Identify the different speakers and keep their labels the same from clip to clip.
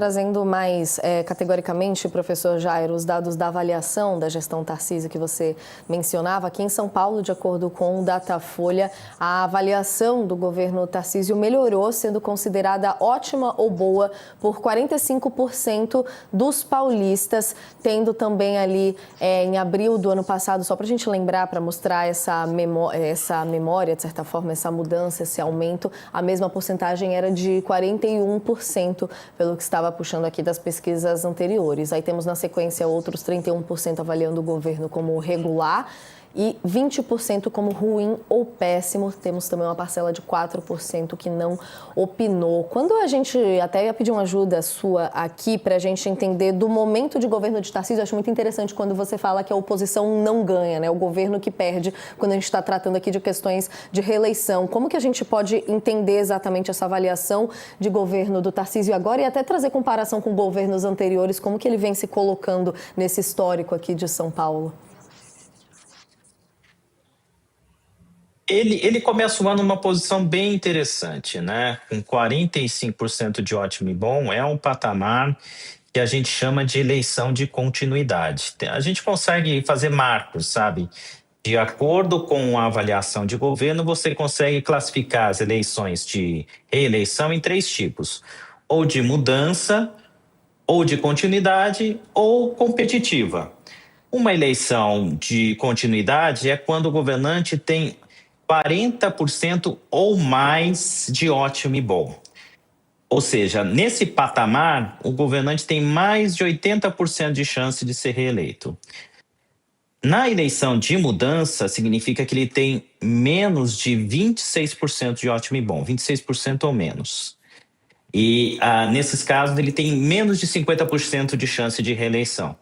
Speaker 1: Trazendo mais categoricamente, professor Jairo, os dados da avaliação da gestão Tarcísio que você mencionava, aqui em São Paulo, de acordo com o Datafolha, a avaliação do governo Tarcísio melhorou, sendo considerada ótima ou boa por 45% dos paulistas, tendo também ali em abril do ano passado, só para a gente lembrar, para mostrar essa memória, de certa forma, essa mudança, esse aumento, a mesma porcentagem era de 41%, pelo que estava puxando aqui das pesquisas anteriores. Aí temos na sequência outros 31% avaliando o governo como regular e 20% como ruim ou péssimo. Temos também uma parcela de 4% que não opinou. Quando a gente até ia pedir uma ajuda sua aqui para a gente entender do momento de governo de Tarcísio, eu acho muito interessante quando você fala que a oposição não ganha, né? O governo que perde, quando a gente está tratando aqui de questões de reeleição. Como que a gente pode entender exatamente essa avaliação de governo do Tarcísio agora e até trazer comparação com governos anteriores, como que ele vem se colocando nesse histórico aqui de São Paulo?
Speaker 2: Ele começa o ano numa posição bem interessante, né? Com 45% de ótimo e bom, é um patamar que a gente chama de eleição de continuidade. A gente consegue fazer marcos, sabe? De acordo com a avaliação de governo, você consegue classificar as eleições de reeleição em 3 tipos: ou de mudança, ou de continuidade, ou competitiva. Uma eleição de continuidade é quando o governante tem 40% ou mais de ótimo e bom. Ou seja, nesse patamar, o governante tem mais de 80% de chance de ser reeleito. Na eleição de mudança, significa que ele tem menos de 26% de ótimo e bom, 26% ou menos. E nesses casos, ele tem menos de 50% de chance de reeleição.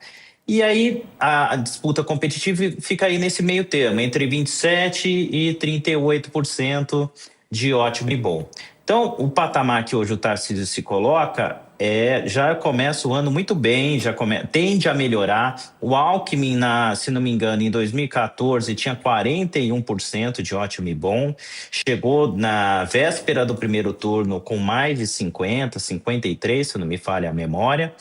Speaker 2: E aí a disputa competitiva fica aí nesse meio termo, entre 27% e 38% de ótimo e bom. Então, o patamar que hoje o Tarcísio se coloca já começa o ano muito bem, tende a melhorar. O Alckmin, se não me engano, em 2014 tinha 41% de ótimo e bom, chegou na véspera do primeiro turno com mais de 50%, 53%, se não me falha a memória.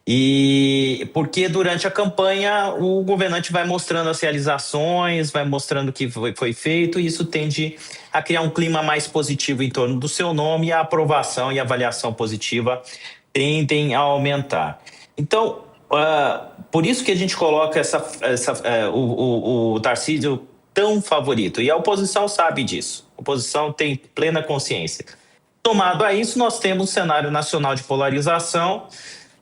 Speaker 2: E porque durante a campanha o governante vai mostrando as realizações, vai mostrando o que foi feito, e isso tende a criar um clima mais positivo em torno do seu nome, e a aprovação e a avaliação positiva tendem a aumentar. Então, por isso que a gente coloca o Tarcísio tão favorito, e a oposição sabe disso, a oposição tem plena consciência. Somado a isso, nós temos um cenário nacional de polarização,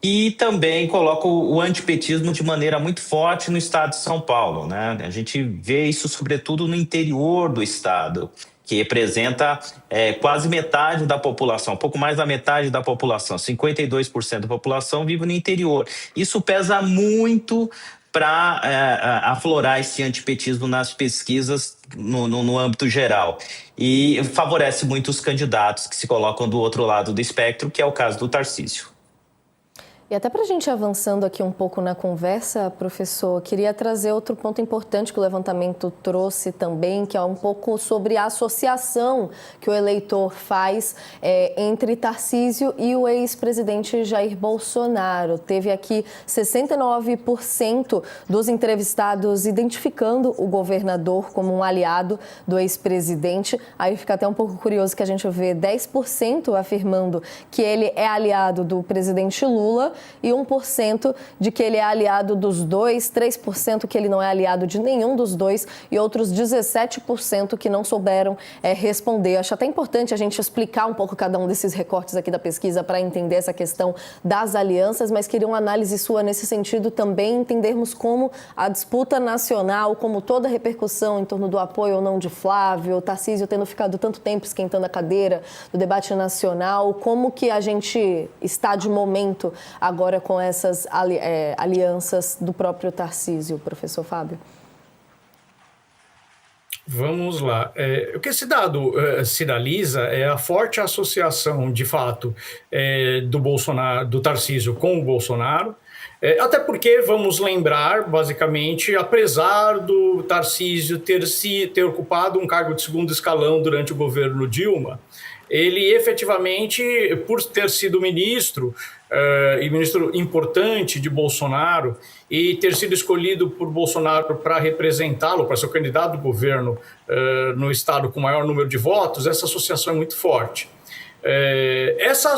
Speaker 2: e também coloca o antipetismo de maneira muito forte no estado de São Paulo, né? A gente vê isso sobretudo no interior do estado, que representa quase metade da população, um pouco mais da metade da população, 52% da população vive no interior. Isso pesa muito para aflorar esse antipetismo nas pesquisas no âmbito geral. E favorece muito os candidatos que se colocam do outro lado do espectro, que é o caso do Tarcísio.
Speaker 1: E até para a gente ir avançando aqui um pouco na conversa, professor, queria trazer outro ponto importante que o levantamento trouxe também, que é um pouco sobre a associação que o eleitor faz entre Tarcísio e o ex-presidente Jair Bolsonaro. Teve aqui 69% dos entrevistados identificando o governador como um aliado do ex-presidente. Aí fica até um pouco curioso que a gente vê 10% afirmando que ele é aliado do presidente Lula, e 1% de que ele é aliado dos dois, 3% que ele não é aliado de nenhum dos dois e outros 17% que não souberam responder. Acho até importante a gente explicar um pouco cada um desses recortes aqui da pesquisa para entender essa questão das alianças, mas queria uma análise sua nesse sentido também, entendermos como a disputa nacional, como toda a repercussão em torno do apoio ou não de Flávio, Tarcísio tendo ficado tanto tempo esquentando a cadeira do debate nacional, como que a gente está de momento agora com essas alianças do próprio Tarcísio, professor Fábio?
Speaker 3: Vamos lá. O que esse dado sinaliza é a forte associação, de fato, do Tarcísio com o Bolsonaro, até porque, vamos lembrar, basicamente, apesar do Tarcísio ter ocupado um cargo de segundo escalão durante o governo Dilma, ele efetivamente, por ter sido ministro, e ministro importante de Bolsonaro, e ter sido escolhido por Bolsonaro para representá-lo, para ser o candidato do governo no estado com maior número de votos, essa associação é muito forte. Essa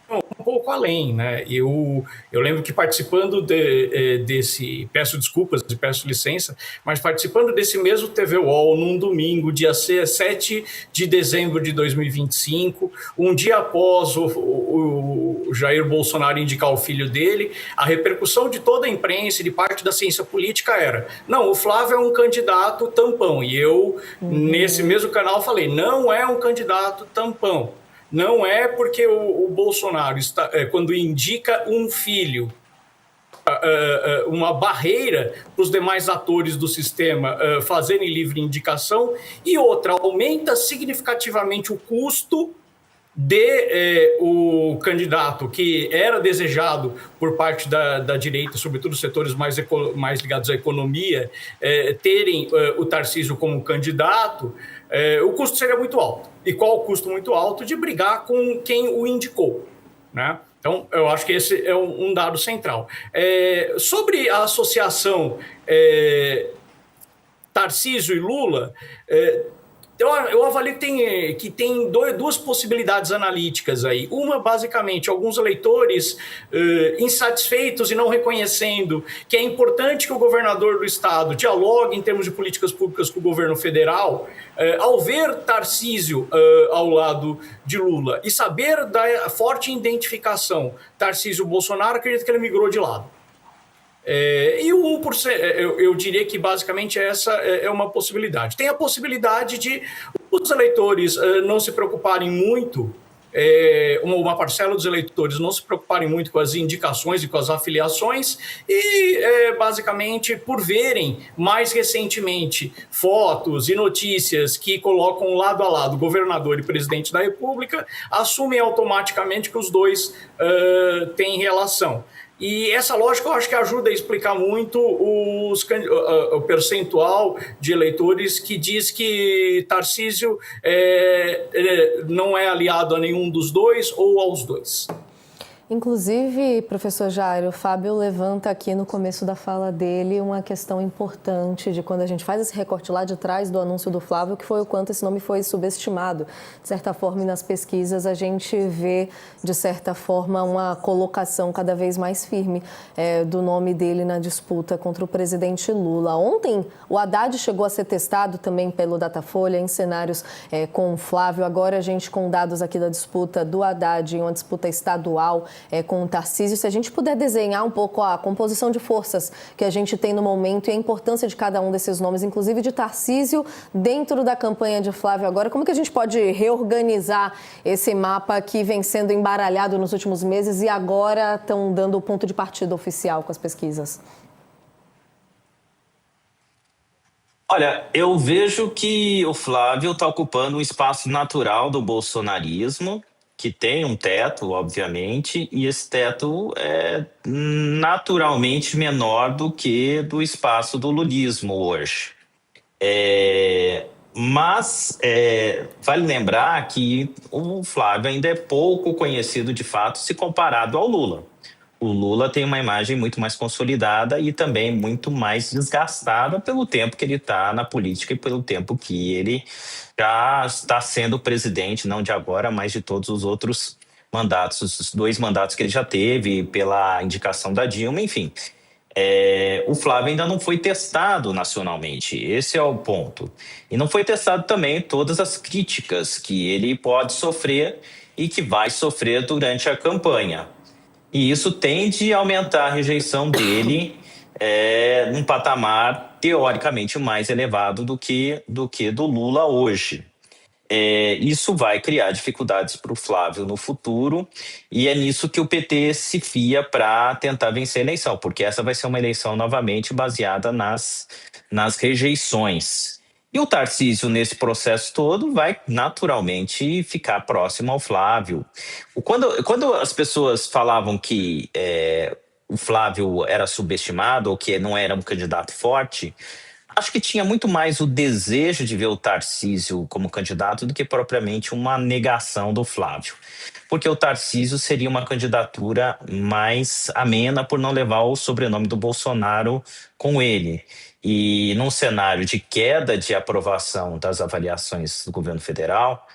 Speaker 3: um pouco além, né? Eu lembro que participando desse, peço desculpas e peço licença, mas participando desse mesmo TV UOL num domingo, dia 7 de dezembro de 2025, um dia após o Jair Bolsonaro indicar o filho dele, a repercussão de toda a imprensa e de parte da ciência política era: não, o Flávio é um candidato tampão. E eu, nesse mesmo canal, falei: não é um candidato tampão. Não é porque o Bolsonaro, quando indica um filho, uma barreira para os demais atores do sistema fazerem livre indicação, e outra, aumenta significativamente o custo de o candidato que era desejado por parte da direita, sobretudo os setores mais ligados à economia, terem o Tarcísio como candidato, o custo seria muito alto. E qual o custo muito alto? De brigar com quem o indicou, né? Então, eu acho que esse é um dado central. Sobre a associação Tarcísio e Lula, eu avalio que tem duas possibilidades analíticas aí. Uma, basicamente, alguns eleitores insatisfeitos e não reconhecendo que é importante que o governador do estado dialogue em termos de políticas públicas com o governo federal, ao ver Tarcísio ao lado de Lula e saber da forte identificação Tarcísio-Bolsonaro, acredito que ele migrou de lado. E o 1%, eu diria que basicamente essa é uma possibilidade. Tem a possibilidade de os eleitores não se preocuparem muito, uma parcela dos eleitores não se preocuparem muito com as indicações e com as afiliações e, basicamente, por verem mais recentemente fotos e notícias que colocam lado a lado governador e presidente da República, assumem automaticamente que os dois têm relação. E essa lógica eu acho que ajuda a explicar muito o percentual de eleitores que diz que Tarcísio não é aliado a nenhum dos dois ou aos dois.
Speaker 1: Inclusive, professor Jair, o Fábio levanta aqui no começo da fala dele uma questão importante de quando a gente faz esse recorte lá de trás do anúncio do Flávio, que foi o quanto esse nome foi subestimado. De certa forma, e nas pesquisas a gente vê, de certa forma, uma colocação cada vez mais firme do nome dele na disputa contra o presidente Lula. Ontem, o Haddad chegou a ser testado também pelo Datafolha em cenários com o Flávio. Agora a gente com dados aqui da disputa do Haddad em uma disputa estadual com o Tarcísio, se a gente puder desenhar um pouco a composição de forças que a gente tem no momento e a importância de cada um desses nomes, inclusive de Tarcísio, dentro da campanha de Flávio agora, como que a gente pode reorganizar esse mapa que vem sendo embaralhado nos últimos meses e agora estão dando o ponto de partida oficial com as pesquisas?
Speaker 2: Olha, eu vejo que o Flávio está ocupando um espaço natural do bolsonarismo, que tem um teto, obviamente, e esse teto é naturalmente menor do que do espaço do lulismo hoje. Mas vale lembrar que o Flávio ainda é pouco conhecido de fato se comparado ao Lula. O Lula tem uma imagem muito mais consolidada e também muito mais desgastada pelo tempo que ele está na política e pelo tempo que ele já está sendo presidente, não de agora, mas de todos os outros mandatos, os 2 mandatos que ele já teve, pela indicação da Dilma, enfim. O Flávio ainda não foi testado nacionalmente, esse é o ponto. E não foi testado também todas as críticas que ele pode sofrer e que vai sofrer durante a campanha. E isso tende a aumentar a rejeição dele num patamar teoricamente mais elevado do que do Lula hoje. Isso vai criar dificuldades para o Flávio no futuro e é nisso que o PT se fia para tentar vencer a eleição, porque essa vai ser uma eleição novamente baseada nas rejeições. E o Tarcísio, nesse processo todo, vai naturalmente ficar próximo ao Flávio. Quando as pessoas falavam que o Flávio era subestimado ou que não era um candidato forte, acho que tinha muito mais o desejo de ver o Tarcísio como candidato do que propriamente uma negação do Flávio. porque o Tarcísio seria uma candidatura mais amena por não levar o sobrenome do Bolsonaro com ele. E num cenário de queda de aprovação das avaliações do governo federal,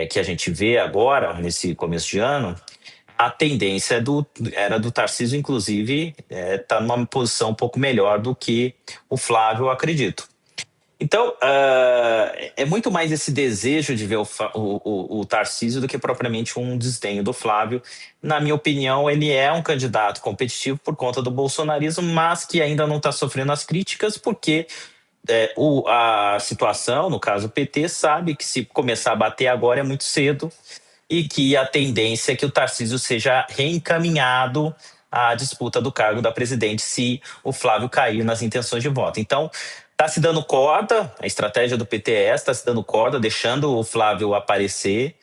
Speaker 2: que a gente vê agora, nesse começo de ano, a tendência era do Tarcísio, inclusive, estar numa posição um pouco melhor do que o Flávio, eu acredito. Então, é muito mais esse desejo de ver o Tarcísio do que propriamente um desdenho do Flávio. Na minha opinião, ele é um candidato competitivo por conta do bolsonarismo, mas que ainda não está sofrendo as críticas, porque a situação, no caso o PT, sabe que se começar a bater agora é muito cedo e que a tendência é que o Tarcísio seja reencaminhado à disputa do cargo da presidente se o Flávio cair nas intenções de voto. Então, está se dando corda, a estratégia do PTS está se dando corda, deixando o Flávio aparecer,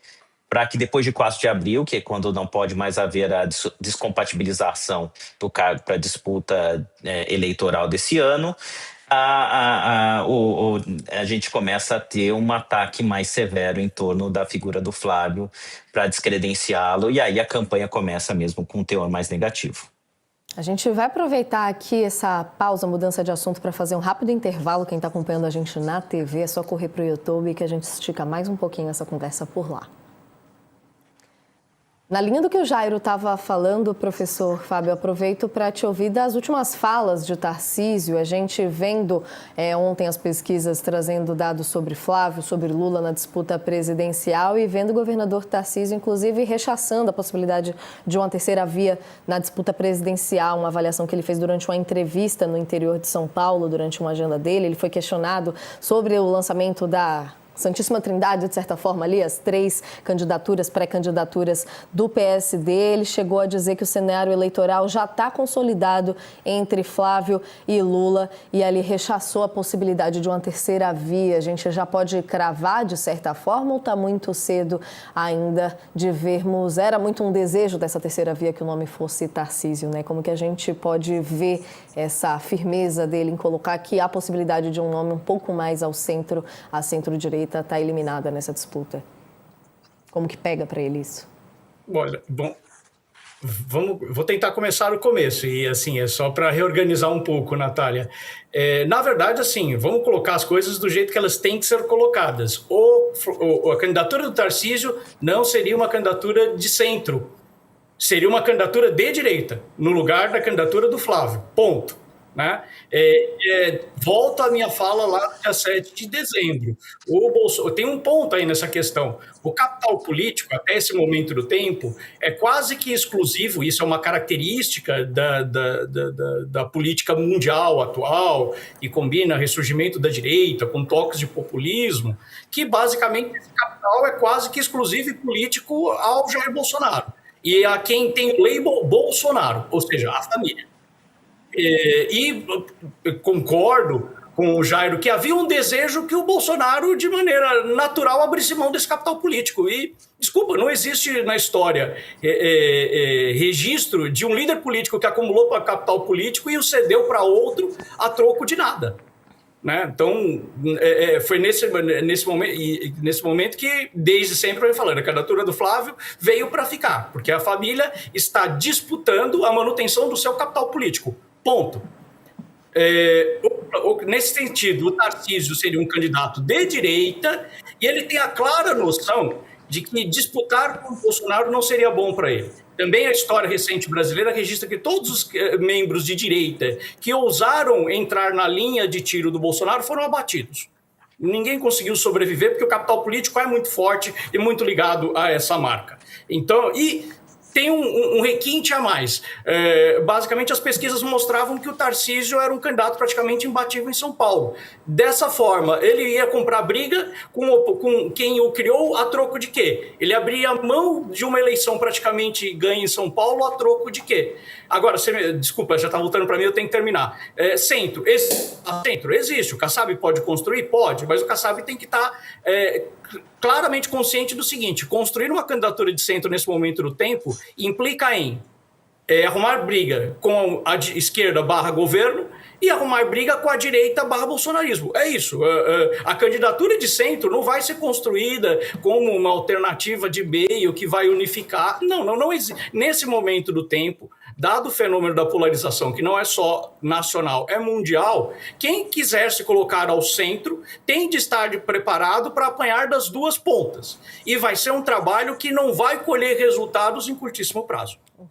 Speaker 2: para que depois de 4 de abril, que é quando não pode mais haver a descompatibilização do cargo para a disputa eleitoral desse ano, a gente começa a ter um ataque mais severo em torno da figura do Flávio para descredenciá-lo, e aí a campanha começa mesmo com um teor mais negativo.
Speaker 1: A gente vai aproveitar aqui essa pausa, mudança de assunto, para fazer um rápido intervalo. Quem está acompanhando a gente na TV, é só correr para o YouTube que a gente estica mais um pouquinho essa conversa por lá. Na linha do que o Jairo estava falando, professor Fábio, aproveito para te ouvir das últimas falas de Tarcísio. A gente vendo ontem as pesquisas trazendo dados sobre Flávio, sobre Lula na disputa presidencial e vendo o governador Tarcísio, inclusive, rechaçando a possibilidade de uma terceira via na disputa presidencial, uma avaliação que ele fez durante uma entrevista no interior de São Paulo, durante uma agenda dele. Ele foi questionado sobre o lançamento da Santíssima Trindade, de certa forma, ali, as 3 candidaturas, pré-candidaturas do PSD. Ele chegou a dizer que o cenário eleitoral já está consolidado entre Flávio e Lula e ali rechaçou a possibilidade de uma terceira via. A gente já pode cravar, de certa forma, ou está muito cedo ainda de vermos? Era muito um desejo dessa terceira via que o nome fosse Tarcísio, né? Como que a gente pode ver essa firmeza dele em colocar que há a possibilidade de um nome um pouco mais ao centro, a centro-direita, está eliminada nessa disputa? Como que pega para ele isso?
Speaker 3: Olha, bom, vou tentar começar do começo e assim, é só para reorganizar um pouco, Natália. Na verdade, assim, vamos colocar as coisas do jeito que elas têm que ser colocadas. A candidatura do Tarcísio não seria uma candidatura de centro, seria uma candidatura de direita, no lugar da candidatura do Flávio, ponto. Né? Volto à minha fala lá no dia 7 de dezembro. Tem um ponto aí nessa questão. O capital político, até esse momento do tempo, é quase que exclusivo, isso é uma característica da política mundial atual, e combina ressurgimento da direita com toques de populismo, que basicamente esse capital é quase que exclusivo e político ao Jair Bolsonaro. E a quem tem o label Bolsonaro, ou seja, a família. E concordo com o Jairo que havia um desejo que o Bolsonaro, de maneira natural, abrisse mão desse capital político. E, desculpa, não existe na história registro de um líder político que acumulou para capital político e o cedeu para outro a troco de nada. Né? Então, foi nesse momento que, desde sempre, eu venho falando, a candidatura do Flávio veio para ficar, porque a família está disputando a manutenção do seu capital político. Ponto. Nesse sentido, o Tarcísio seria um candidato de direita e ele tem a clara noção de que disputar com o Bolsonaro não seria bom para ele. Também a história recente brasileira registra que todos os membros de direita que ousaram entrar na linha de tiro do Bolsonaro foram abatidos. Ninguém conseguiu sobreviver porque o capital político é muito forte e muito ligado a essa marca. Então, tem um requinte a mais. Basicamente, as pesquisas mostravam que o Tarcísio era um candidato praticamente imbatível em São Paulo. Dessa forma, ele ia comprar briga com quem o criou a troco de quê? Ele abria mão de uma eleição praticamente ganha em São Paulo a troco de quê? Agora, desculpa, já está voltando para mim, eu tenho que terminar. Centro existe. O Kassab pode construir? Pode, mas o Kassab tem que estar claramente consciente do seguinte: construir uma candidatura de centro nesse momento do tempo implica em arrumar briga com a esquerda barra governo e arrumar briga com a direita barra bolsonarismo. É isso. A candidatura de centro não vai ser construída como uma alternativa de meio que vai unificar. Não existe. Nesse momento do tempo, dado o fenômeno da polarização, que não é só nacional, é mundial, quem quiser se colocar ao centro tem de estar preparado para apanhar das duas pontas. E vai ser um trabalho que não vai colher resultados em curtíssimo prazo.